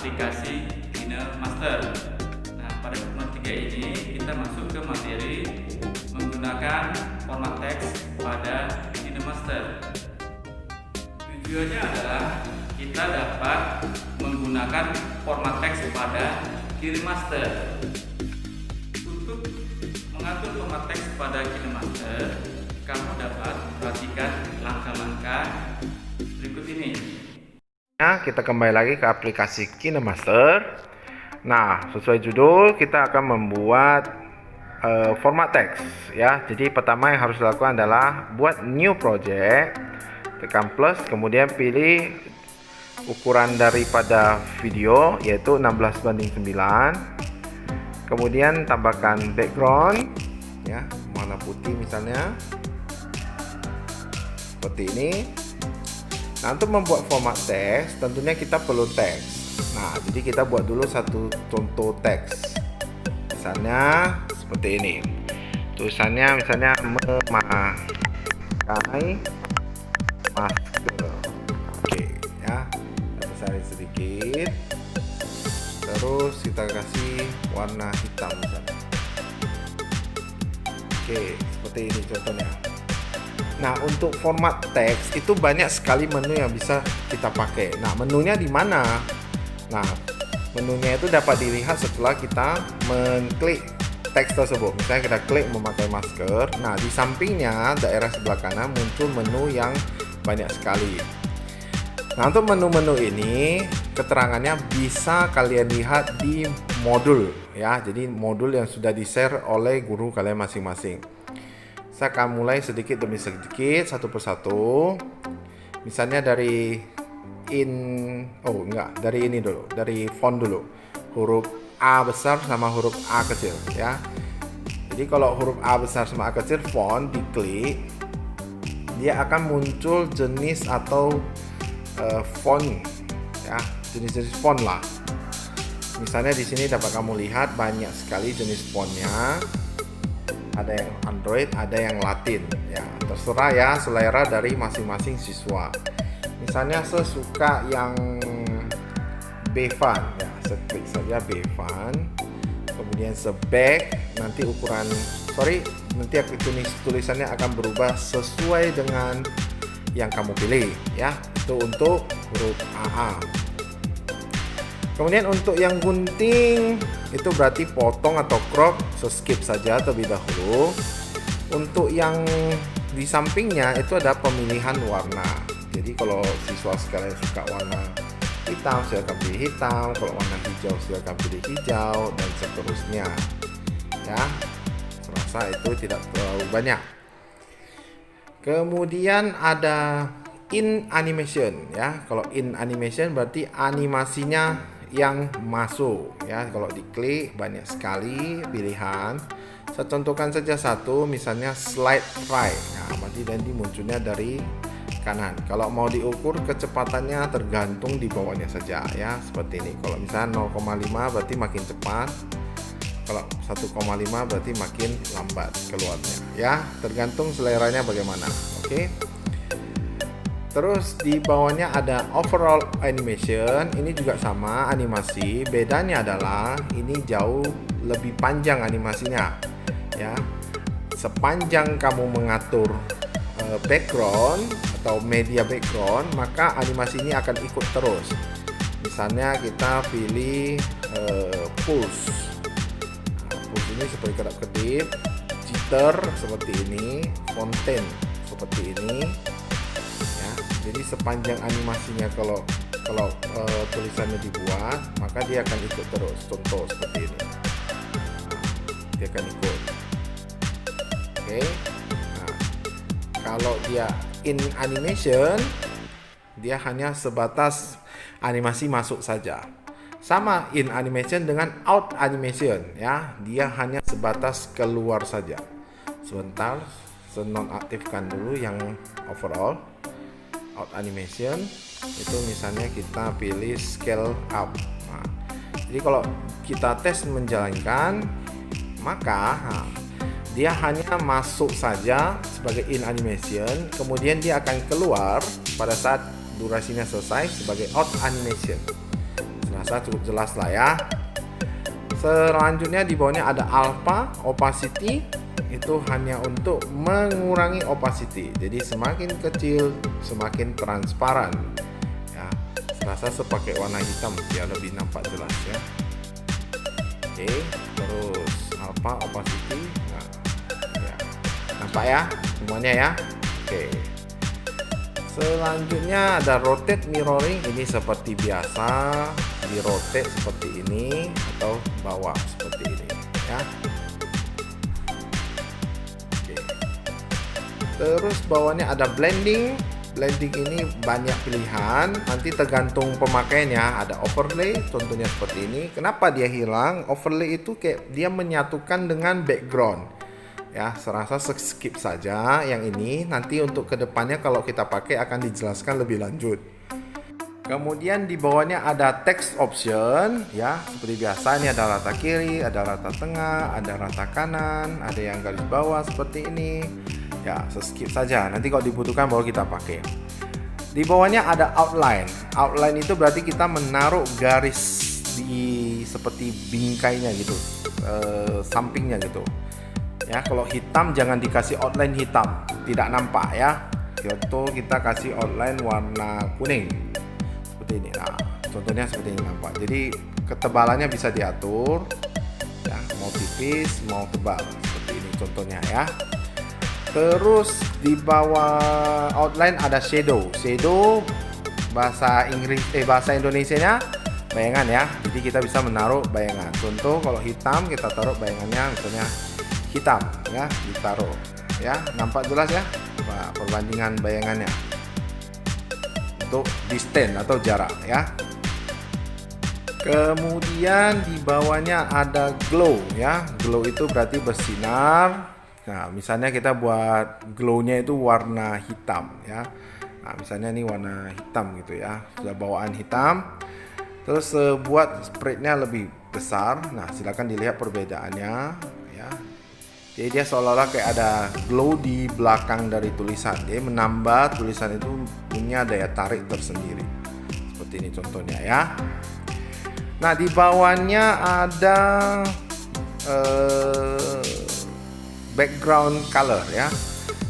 aplikasi KineMaster. Nah, pada pertemuan 3 ini kita masuk ke materi menggunakan format teks pada KineMaster. Tujuannya adalah kita dapat menggunakan format teks pada KineMaster. Untuk mengatur format teks pada KineMaster, kamu dapat perhatikan langkah-langkah berikut ini. Kita kembali lagi ke aplikasi KineMaster. Nah, sesuai judul kita akan membuat format teks ya. Jadi pertama yang harus dilakukan adalah buat new project, tekan plus, kemudian pilih ukuran daripada video yaitu 16:9. Kemudian tambahkan background ya, warna putih misalnya seperti ini. Nah, untuk membuat format teks tentunya kita perlu teks. Nah, jadi kita buat dulu satu contoh teks. Misalnya seperti ini. Tulisannya misalnya memakai masker. Oke, ya. Kita besarin sedikit. Terus kita kasih warna hitam misalnya. Oke, seperti ini contohnya. Nah, untuk format teks itu banyak sekali menu yang bisa kita pakai. Nah, menunya di mana? Nah, menunya itu dapat dilihat setelah kita mengklik teks tersebut. Misalnya kita klik memakai masker. Nah, di sampingnya daerah sebelah kanan muncul menu yang banyak sekali. Nah, untuk menu-menu ini keterangannya bisa kalian lihat di modul ya. Jadi modul yang sudah di-share oleh guru kalian masing-masing. Saya akan mulai sedikit demi sedikit, satu persatu. Misalnya dari dari ini dulu, dari font dulu. Huruf A besar sama huruf A kecil ya. Jadi kalau huruf A besar sama A kecil font diklik, dia akan muncul jenis atau font ya, jenis-jenis font lah. Misalnya di sini dapat kamu lihat banyak sekali jenis fontnya. Ada yang Android, ada yang Latin ya, terserah ya, selera dari masing-masing siswa. Misalnya saya suka yang Bevan ya, saya klik saja Bevan, kemudian seback, nanti nanti tulisannya akan berubah sesuai dengan yang kamu pilih ya. Itu untuk huruf AA. Kemudian untuk yang gunting itu berarti potong atau crop, skip saja terlebih dahulu. Untuk yang di sampingnya itu ada pemilihan warna. Jadi kalau siswa sekalian suka warna hitam, silakan pilih hitam. Kalau warna hijau, silakan pilih hijau, dan seterusnya. Ya, serasa itu tidak terlalu banyak. Kemudian ada in animation ya. Kalau in animation berarti animasinya yang masuk ya. Kalau diklik banyak sekali pilihan. Saya contohkan saja satu, misalnya slide right. Nah, berarti nanti munculnya dari kanan. Kalau mau diukur kecepatannya tergantung di bawahnya saja ya, seperti ini. Kalau misalnya 0,5 berarti makin cepat. Kalau 1,5 berarti makin lambat keluarnya ya. Tergantung seleranya bagaimana. Oke. Terus di bawahnya ada overall animation. Ini juga sama animasi. Bedanya adalah ini jauh lebih panjang animasinya ya. Sepanjang kamu mengatur background atau media background, maka animasi ini akan ikut terus. Misalnya kita pilih pulse. Pulse ini seperti kedap-kedip, jitter seperti ini, fontaine seperti ini. Jadi sepanjang animasinya kalau tulisannya dibuat, maka dia akan ikut terus. Contoh seperti ini, dia akan ikut. Oke. Nah, kalau dia in animation, dia hanya sebatas animasi masuk saja. Sama in animation dengan out animation ya, dia hanya sebatas keluar saja. Sebentar, saya nonaktifkan dulu yang overall. Out animation itu misalnya kita pilih scale up. Nah, jadi kalau kita tes menjalankan, maka dia hanya masuk saja sebagai in animation, kemudian dia akan keluar pada saat durasinya selesai sebagai out animation. Rasa cukup jelas lah ya. Selanjutnya di bawahnya ada alpha, opacity, itu hanya untuk mengurangi opacity. Jadi semakin kecil semakin transparan ya. Rasa sepakai warna hitam biar lebih nampak jelas ya. Oke, terus alpha, opacity, nah, ya. Nampak ya semuanya ya. Oke. Selanjutnya ada rotate mirroring, ini seperti biasa di rotate seperti ini atau bawah seperti ini ya. Oke. Terus bawahnya ada blending. Blending ini banyak pilihan, nanti tergantung pemakaiannya. Ada overlay, contohnya seperti ini. Kenapa dia hilang? Overlay itu kayak dia menyatukan dengan background. Ya, serasa skip saja yang ini. Nanti untuk kedepannya kalau kita pakai akan dijelaskan lebih lanjut. Kemudian di bawahnya ada text option ya, seperti biasa ini ada rata kiri, ada rata tengah, ada rata kanan, ada yang garis bawah seperti ini. Ya, skip saja. Nanti kalau dibutuhkan baru kita pakai. Di bawahnya ada outline. Outline itu berarti kita menaruh garis di seperti bingkainya gitu, sampingnya gitu. Ya, kalau hitam jangan dikasih outline hitam, tidak nampak ya. Contoh kita kasih outline warna kuning seperti ini. Nah, contohnya seperti ini nampak. Jadi ketebalannya bisa diatur ya, mau tipis mau tebal seperti ini contohnya ya. Terus di bawah outline ada shadow. Shadow bahasa Indonesianya bayangan ya. Jadi kita bisa menaruh bayangan. Contoh kalau hitam kita taruh bayangannya misalnya hitam ya, ditaruh ya. Nampak jelas ya perbandingan bayangannya untuk distance atau jarak ya. Kemudian di bawahnya ada glow ya. Glow itu berarti bersinar. Nah, misalnya kita buat glow-nya itu warna hitam ya. Nah, misalnya ini warna hitam gitu ya. Sudah bawaan hitam. Terus buat spread-nya lebih besar. Nah, silakan dilihat perbedaannya ya. Jadi dia seolah-olah kayak ada glow di belakang dari tulisan. Dia menambah tulisan itu punya daya tarik tersendiri. Seperti ini contohnya ya. Nah, di bawahnya ada background color ya.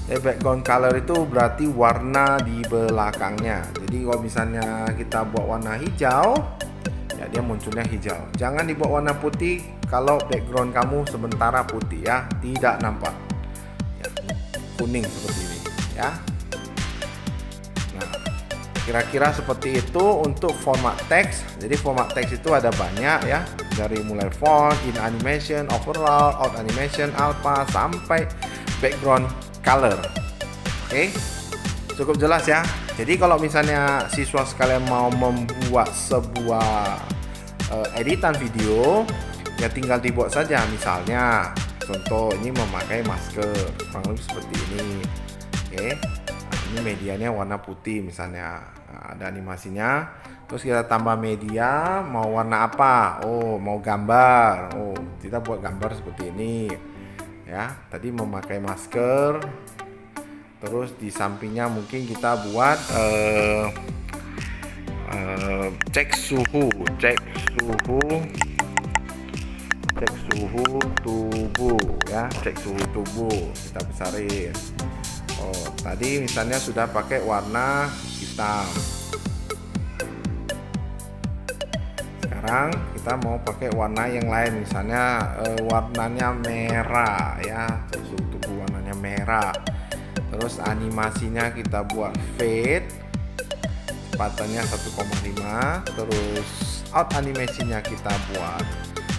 Background color itu berarti warna di belakangnya. Jadi kalau misalnya kita buat warna hijau ya, dia munculnya hijau. Jangan dibuat warna putih kalau background kamu sementara putih ya, tidak nampak ya, kuning seperti ini ya. Nah, kira-kira seperti itu untuk format teks. Jadi format teks itu ada banyak ya, dari mulai font, in animation, overall, out animation, alpha, sampai background color. Oke, cukup jelas ya. Jadi kalau misalnya siswa sekalian mau membuat sebuah editan video, ya tinggal dibuat saja. Misalnya contoh ini memakai masker kurang lebih seperti ini. Oke, nah, ini medianya warna putih misalnya. Nah, ada animasinya. Terus kita tambah media, mau warna apa? Oh, mau gambar. Oh, kita buat gambar seperti ini. Ya, tadi memakai masker. Terus di sampingnya mungkin kita buat cek suhu tubuh ya, cek suhu tubuh kita besarin. Oh, tadi misalnya sudah pakai warna hitam. Sekarang kita mau pakai warna yang lain, misalnya warnanya merah ya, suhu tubuh warnanya merah. Terus animasinya kita buat fade, kecepatannya 1,5. Terus out animasinya kita buat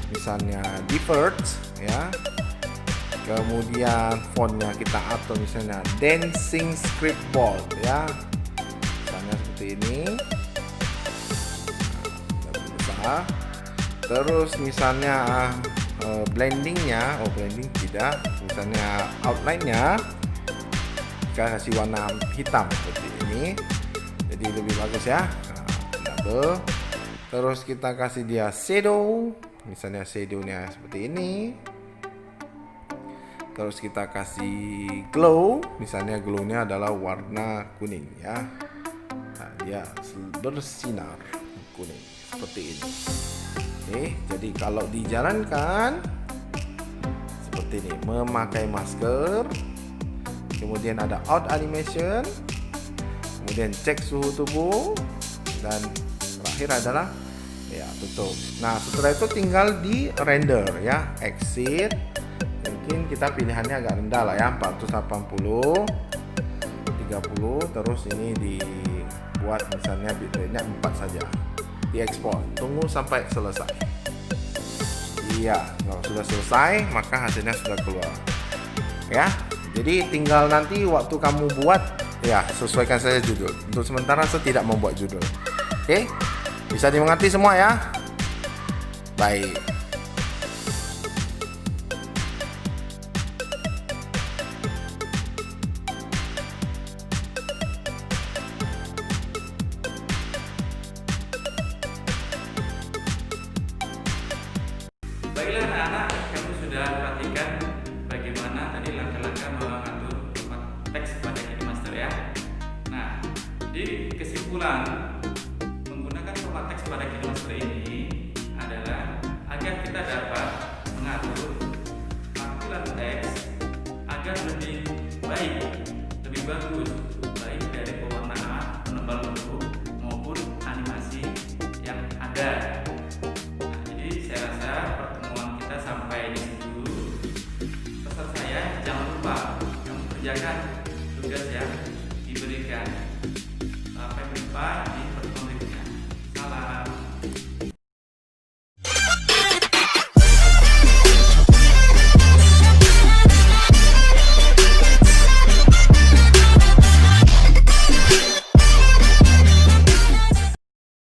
misalnya diverge ya. Kemudian fontnya kita atur misalnya dancing script bold ya, misalnya seperti ini. Nah, terus misalnya blendingnya, blending tidak, misalnya outline-nya kita kasih warna hitam seperti ini, jadi lebih bagus ya. Double. Terus kita kasih dia shadow, misalnya shadownya seperti ini. Terus kita kasih glow, misalnya glownya adalah warna kuning ya. Nah, dia bersinar kuning seperti ini. Oke, jadi kalau dijalankan seperti ini, memakai masker, kemudian ada out animation, kemudian cek suhu tubuh, dan terakhir adalah ya tutup. Nah, setelah itu tinggal di render ya, exit. Mungkin kita pilihannya agak rendah lah ya, 480, 30, terus ini dibuat misalnya bitrate-nya 4 saja. Diekspor, tunggu sampai selesai. Iya, kalau sudah selesai maka hasilnya sudah keluar. Ya, jadi tinggal nanti waktu kamu buat ya sesuaikan saja judul. Untuk sementara saya tidak membuat judul. Oke, bisa dimengerti semua ya. Baik. Baiklah anak-anak, kamu sudah perhatikan bagaimana tadi langkah-langkah mengatur format teks pada KineMaster ya. Nah, di kesimpulan, menggunakan format teks pada KineMaster ini adalah agar kita dapat mengatur tampilan teks agar lebih baik, lebih bagus, baik dari pewarnaan, penebal bentuk maupun animasi yang ada. Kerjakan tugas yang diberikan. Sampai jumpa di